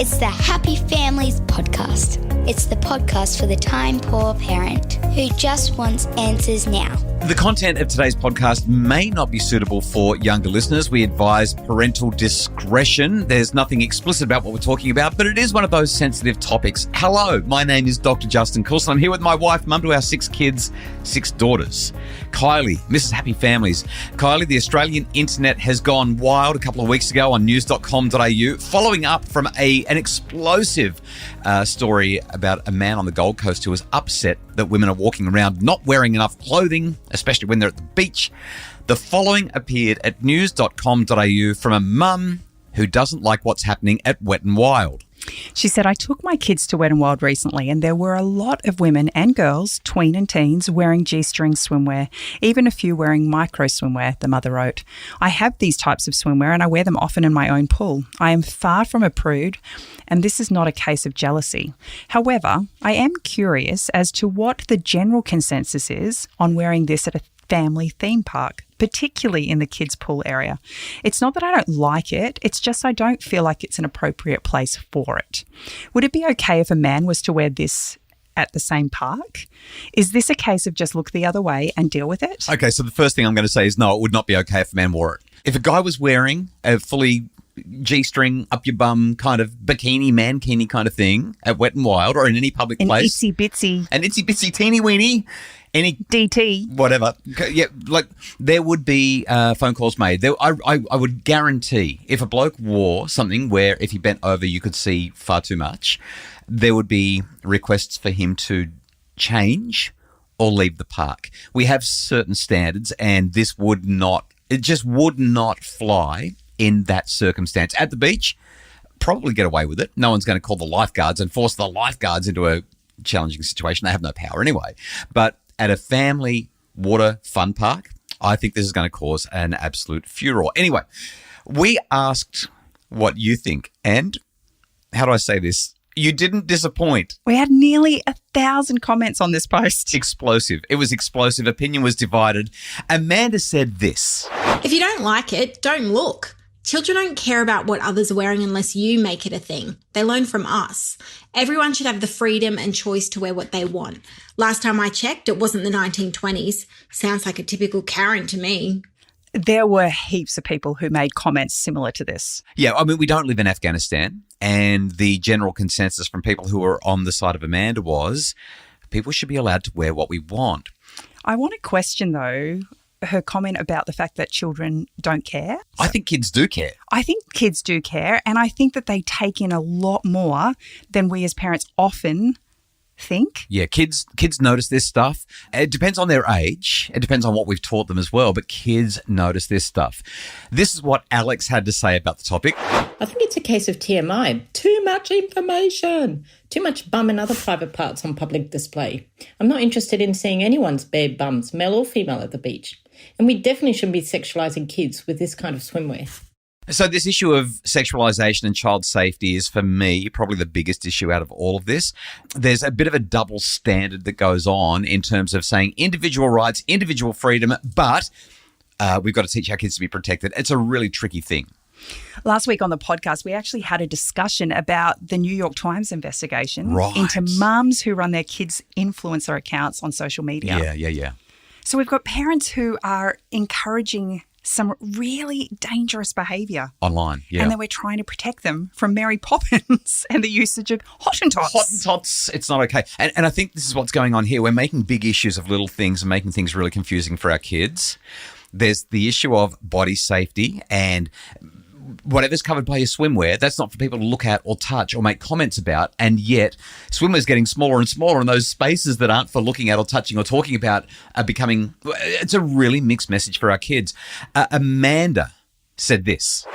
It's the Happy Families podcast. It's the podcast for the time-poor parent who just wants answers now. The content of today's podcast may not be suitable for younger listeners. We advise parental discretion. There's nothing explicit about what we're talking about, but it is one of those sensitive topics. Hello, my name is Dr. Justin Coulson. I'm here with my wife, mum to our 6 kids, 6 daughters. Kylie, Mrs. Happy Families. Kylie, the Australian internet has gone wild a couple of weeks ago on news.com.au, following up from an explosive story about a man on the Gold Coast who was upset that women are walking around not wearing enough clothing, especially when they're at the beach. The following appeared at news.com.au from a mum who doesn't like what's happening at Wet n Wild. She said, I took my kids to Wet n Wild recently and there were a lot of women and girls, tween and teens, wearing G-string swimwear, even a few wearing micro swimwear, the mother wrote. I have these types of swimwear and I wear them often in my own pool. I am far from a prude and this is not a case of jealousy. However, I am curious as to what the general consensus is on wearing this at a family theme park, particularly in the kids' pool area. It's not that I don't like it, it's just I don't feel like it's an appropriate place for it. Would it be okay if a man was to wear this at the same park? Is this a case of just look the other way and deal with it? Okay, so the first thing I'm going to say is no, it would not be okay if a man wore it. If a guy was wearing a fully G-string, up your bum kind of bikini, mankini kind of thing at Wet n Wild or in any public place. Itsy Bitsy. An itsy bitsy teeny weeny. Any DT. Whatever. Yeah, like there would be phone calls made. I would guarantee if a bloke wore something where if he bent over you could see far too much, there would be requests for him to change or leave the park. We have certain standards and this would not, it just would not fly in that circumstance. At the beach, probably get away with it. No one's going to call the lifeguards and force the lifeguards into a challenging situation. They have no power anyway. But at a family water fun park, I think this is going to cause an absolute furore. Anyway, we asked what you think. And how do I say this? You didn't disappoint. We had nearly 1,000 comments on this post. Explosive. It was explosive. Opinion was divided. Amanda said this. If you don't like it, don't look. Children don't care about what others are wearing unless you make it a thing. They learn from us. Everyone should have the freedom and choice to wear what they want. Last time I checked, it wasn't the 1920s. Sounds like a typical Karen to me. There were heaps of people who made comments similar to this. Yeah, I mean, we don't live in Afghanistan, and the general consensus from people who were on the side of Amanda was people should be allowed to wear what we want. I want to question, though, her comment about the fact that children don't care. I think kids do care. I think kids do care, and I think that they take in a lot more than we as parents often think. Yeah, kids notice this stuff. It depends on their age. It depends on what we've taught them as well, but kids notice this stuff. This is what Alex had to say about the topic. I think it's a case of TMI. Too much information. Too much bum and other private parts on public display. I'm not interested in seeing anyone's bare bums, male or female, at the beach. And we definitely shouldn't be sexualising kids with this kind of swimwear. So this issue of sexualisation and child safety is, for me, probably the biggest issue out of all of this. There's a bit of a double standard that goes on in terms of saying individual rights, individual freedom, but we've got to teach our kids to be protected. It's a really tricky thing. Last week on the podcast, we actually had a discussion about the New York Times investigation into mums who run their kids' influencer accounts on social media. Yeah. So we've got parents who are encouraging some really dangerous behaviour online, yeah. And then we're trying to protect them from Mary Poppins and the usage of Hottentots. Hottentots, it's not okay. And I think this is what's going on here. We're making big issues of little things and making things really confusing for our kids. There's the issue of body safety and whatever's covered by your swimwear, that's not for people to look at or touch or make comments about. And yet swimwear's getting smaller and smaller, and those spaces that aren't for looking at or touching or talking about are becoming, it's a really mixed message for our kids. Amanda said this.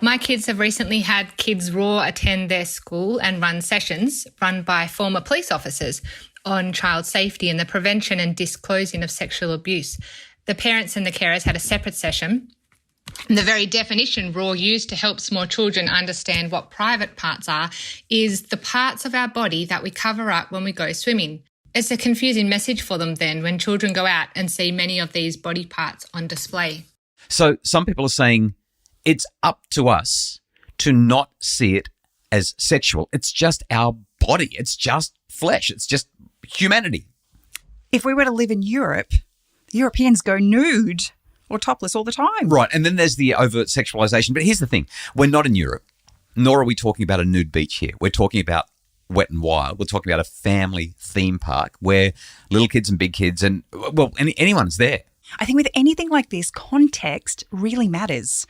My kids have recently had Kids Raw attend their school and run sessions run by former police officers on child safety and the prevention and disclosing of sexual abuse. The parents and the carers had a separate session. And the very definition Raw used to help small children understand what private parts are is the parts of our body that we cover up when we go swimming. It's a confusing message for them then when children go out and see many of these body parts on display. So some people are saying it's up to us to not see it as sexual. It's just our body. It's just flesh. It's just humanity. If we were to live in Europe, the Europeans go nude or topless all the time. Right. And then there's the overt sexualization. But here's the thing. We're not in Europe, nor are we talking about a nude beach here. We're talking about Wet and Wild. We're talking about a family theme park where little kids and big kids and, well, anyone's there. I think with anything like this, context really matters.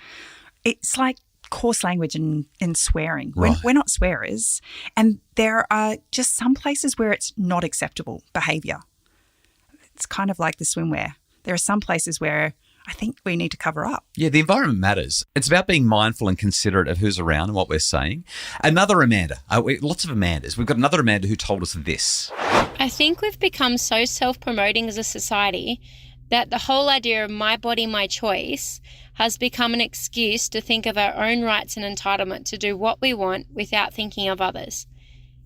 It's like coarse language and swearing. Right. We're not swearers. And there are just some places where it's not acceptable behaviour. It's kind of like the swimwear. There are some places where I think we need to cover up. Yeah, the environment matters. It's about being mindful and considerate of who's around and what we're saying. Another Amanda, lots of Amandas. We've got another Amanda who told us this. I think we've become so self-promoting as a society that the whole idea of my body, my choice has become an excuse to think of our own rights and entitlement to do what we want without thinking of others.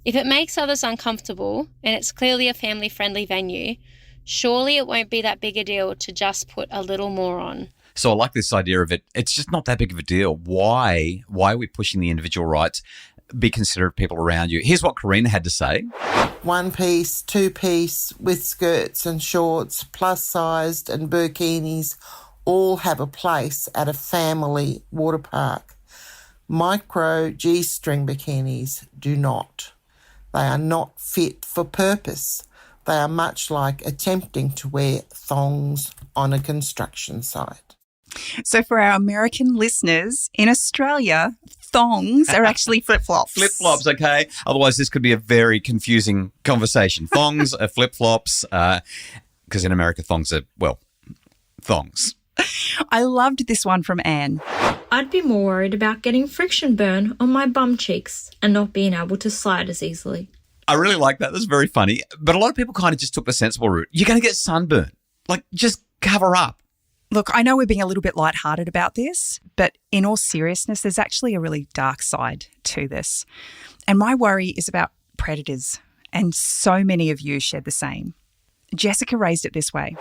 If it makes others uncomfortable and it's clearly a family-friendly venue, surely it won't be that big a deal to just put a little more on. So I like this idea of it. It's just not that big of a deal. Why are we pushing the individual rights? Be considerate of people around you. Here's what Karina had to say. 1 piece, 2 piece, with skirts and shorts, plus sized and bikinis all have a place at a family water park. Micro G-string bikinis do not. They are not fit for purpose. They are much like attempting to wear thongs on a construction site. So for our American listeners, in Australia, thongs are actually flip-flops. Flip-flops, okay? Otherwise, this could be a very confusing conversation. Thongs are flip-flops because in America, thongs are, well, thongs. I loved this one from Anne. I'd be more worried about getting friction burn on my bum cheeks and not being able to slide as easily. I really like that. That's very funny. But a lot of people kind of just took the sensible route. You're going to get sunburn. Like, just cover up. Look, I know we're being a little bit lighthearted about this, but in all seriousness, there's actually a really dark side to this. And my worry is about predators, and so many of you shared the same. Jessica raised it this way.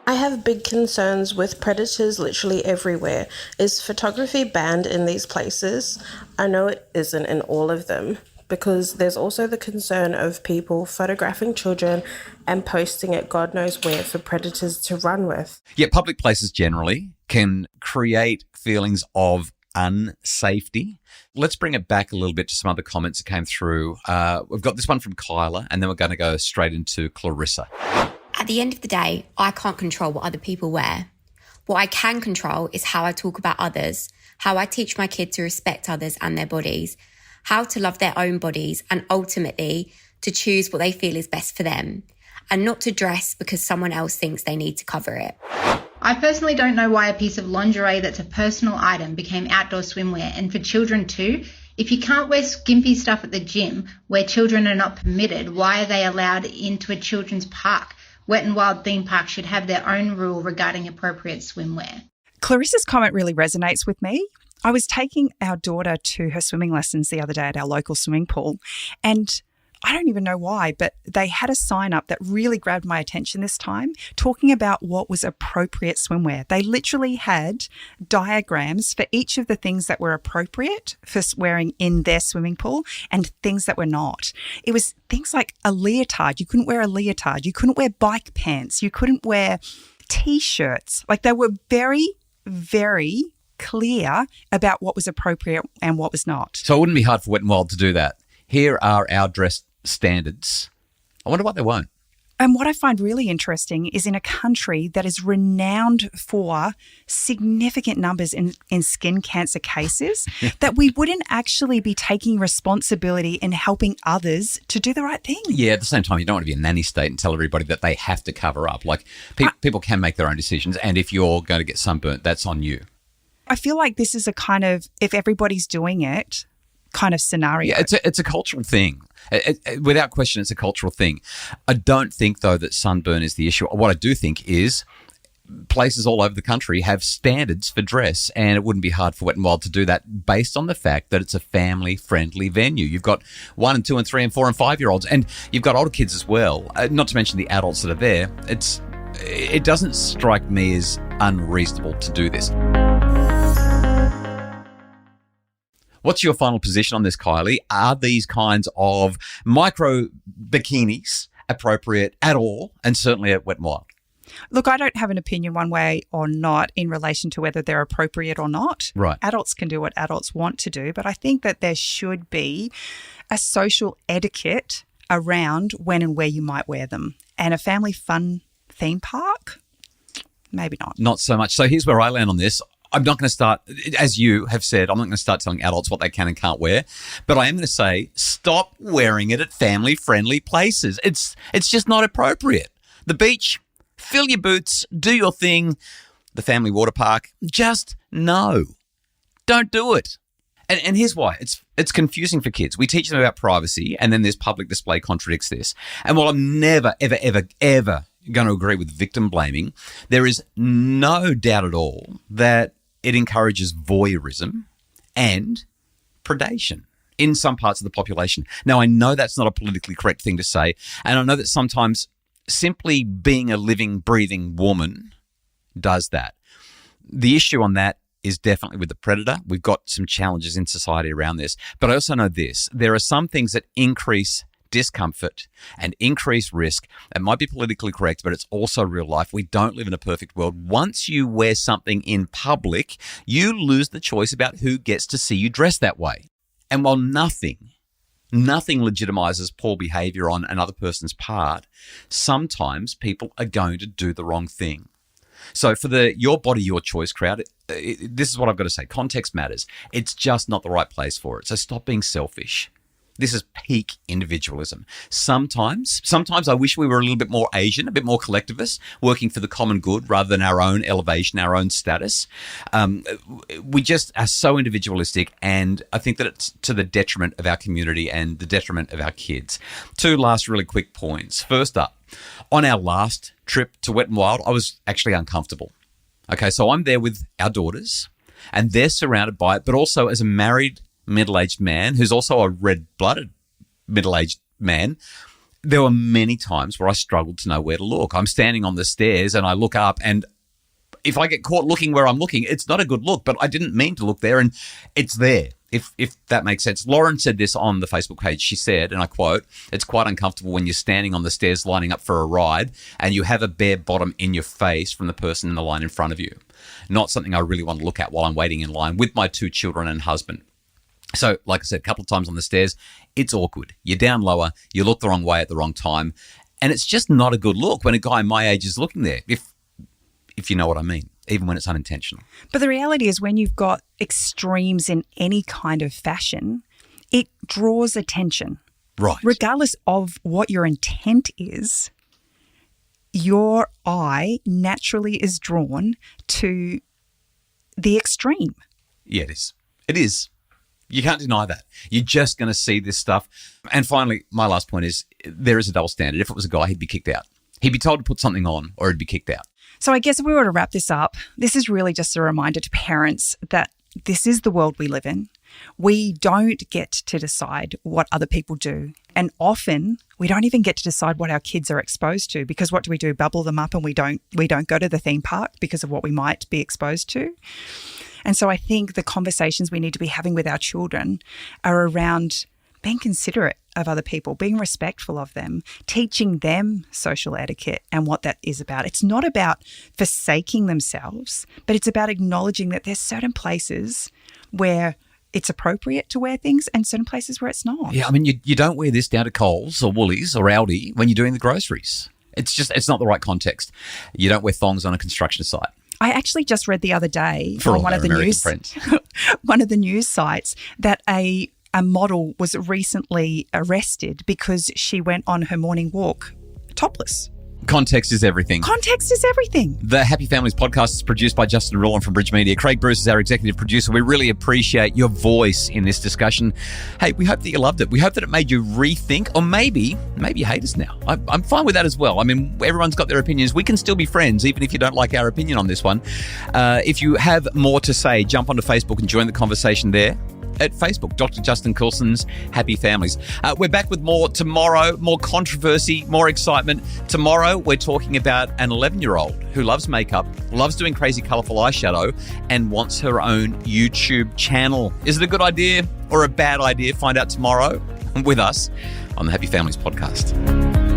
I have big concerns with predators literally everywhere. Is photography banned in these places? I know it isn't in all of them, because there's also the concern of people photographing children and posting it God knows where for predators to run with. Yeah, public places generally can create feelings of unsafety. Let's bring it back a little bit to some other comments that came through. We've got this one from Kyla, and then we're going to go straight into Clarissa. At the end of the day, I can't control what other people wear. What I can control is how I talk about others, how I teach my kids to respect others and their bodies, how to love their own bodies, and ultimately to choose what they feel is best for them, and not to dress because someone else thinks they need to cover it. I personally don't know why a piece of lingerie that's a personal item became outdoor swimwear, and for children too. If you can't wear skimpy stuff at the gym where children are not permitted, why are they allowed into a children's park? Wet and Wild theme parks should have their own rule regarding appropriate swimwear. Clarissa's comment really resonates with me. I was taking our daughter to her swimming lessons the other day at our local swimming pool, and I don't even know why, but they had a sign up that really grabbed my attention this time, talking about what was appropriate swimwear. They literally had diagrams for each of the things that were appropriate for wearing in their swimming pool and things that were not. It was things like a leotard. You couldn't wear a leotard. You couldn't wear bike pants. You couldn't wear T-shirts. Like, they were very, very clear about what was appropriate and what was not. So it wouldn't be hard for Wet and Wild to do that. Here are our dress standards. I wonder what they won't. And what I find really interesting is in a country that is renowned for significant numbers in skin cancer cases, that we wouldn't actually be taking responsibility and helping others to do the right thing. Yeah, at the same time, you don't want to be a nanny state and tell everybody that they have to cover up. Like, people can make their own decisions, and if you're going to get sunburnt, that's on you. I feel like this is a kind of, if everybody's doing it, kind of scenario. Yeah, it's a cultural thing. Without question, it's a cultural thing. I don't think, though, that sunburn is the issue. What I do think is places all over the country have standards for dress, and it wouldn't be hard for Wet and Wild to do that based on the fact that it's a family-friendly venue. You've got 1 and 2 and 3 and 4 and 5-year-olds, and you've got older kids as well, not to mention the adults that are there. It doesn't strike me as unreasonable to do this. What's your final position on this, Kylie? Are these kinds of micro bikinis appropriate at all, and certainly at Wet n Wild? Look, I don't have an opinion one way or not in relation to whether they're appropriate or not. Right. Adults can do what adults want to do, but I think that there should be a social etiquette around when and where you might wear them. And a family fun theme park? Maybe not. Not so much. So here's where I land on this. I'm not going to start, as you have said, I'm not going to start telling adults what they can and can't wear, but I am going to say stop wearing it at family-friendly places. It's just not appropriate. The beach, fill your boots, do your thing. The family water park, just no. Don't do it. And here's why. It's confusing for kids. We teach them about privacy, and then this public display contradicts this. And while I'm never, ever, ever, ever going to agree with victim blaming, there is no doubt at all that it encourages voyeurism and predation in some parts of the population. Now, I know that's not a politically correct thing to say, and I know that sometimes simply being a living, breathing woman does that. The issue on that is definitely with the predator. We've got some challenges in society around this. But I also know this. There are some things that increase discomfort and increase risk. It might be politically correct, but it's also real life. We don't live in a perfect world. Once you wear something in public, you lose the choice about who gets to see you dressed that way. And while nothing legitimizes poor behavior on another person's part, sometimes people are going to do the wrong thing. So for the your body, your choice crowd, this is what I've got to say. Context matters. It's just not the right place for it. So stop being selfish. This is peak individualism. Sometimes I wish we were a little bit more Asian, a bit more collectivist, working for the common good rather than our own elevation, our own status. We just are so individualistic, and I think that it's to the detriment of our community and the detriment of our kids. Two last really quick points. First up, on our last trip to Wet n Wild, I was actually uncomfortable. Okay, so I'm there with our daughters, and they're surrounded by it, but also as a married middle-aged man who's also a red-blooded middle-aged man, there were many times where I struggled to know where to look. I'm standing on the stairs and I look up, and if I get caught looking where I'm looking, it's not a good look, but I didn't mean to look there, and it's there, if that makes sense. Lauren said this on the Facebook page. She said, and I quote, "It's quite uncomfortable when you're standing on the stairs lining up for a ride and you have a bare bottom in your face from the person in the line in front of you. Not something I really want to look at while I'm waiting in line with my 2 children and husband." So, like I said, a couple of times on the stairs, it's awkward. You're down lower, you look the wrong way at the wrong time, and it's just not a good look when a guy my age is looking there, if you know what I mean, even when it's unintentional. But the reality is when you've got extremes in any kind of fashion, it draws attention. Right. Regardless of what your intent is, your eye naturally is drawn to the extreme. Yeah, it is. It is. You can't deny that. You're just going to see this stuff. And finally, my last point is there is a double standard. If it was a guy, he'd be kicked out. He'd be told to put something on or he'd be kicked out. So I guess if we were to wrap this up, this is really just a reminder to parents that this is the world we live in. We don't get to decide what other people do. And often we don't even get to decide what our kids are exposed to, because what do? Bubble them up, and we don't go to the theme park because of what we might be exposed to. And so I think the conversations we need to be having with our children are around being considerate of other people, being respectful of them, teaching them social etiquette and what that is about. It's not about forsaking themselves, but it's about acknowledging that there's certain places where it's appropriate to wear things and certain places where it's not. Yeah, I mean, you don't wear this down to Coles or Woolies or Aldi when you're doing the groceries. It's not the right context. You don't wear thongs on a construction site. I actually just read the other day For on one of the news friends. one of the news sites that a model was recently arrested because she went on her morning walk topless. Context is everything. Context is everything. The Happy Families podcast is produced by Justin Rulon from Bridge Media. Craig Bruce is our executive producer. We really appreciate your voice in this discussion. Hey, we hope that you loved it. We hope that it made you rethink, or maybe you hate us now. I'm fine with that as well. I mean, everyone's got their opinions. We can still be friends, even if you don't like our opinion on this one. If you have more to say, jump onto Facebook and join the conversation there. at Facebook, Dr. Justin Coulson's Happy Families. We're back with more tomorrow, more controversy, more excitement. Tomorrow, we're talking about an 11-year-old who loves makeup, loves doing crazy colourful eyeshadow, and wants her own YouTube channel. Is it a good idea or a bad idea? Find out tomorrow with us on the Happy Families podcast.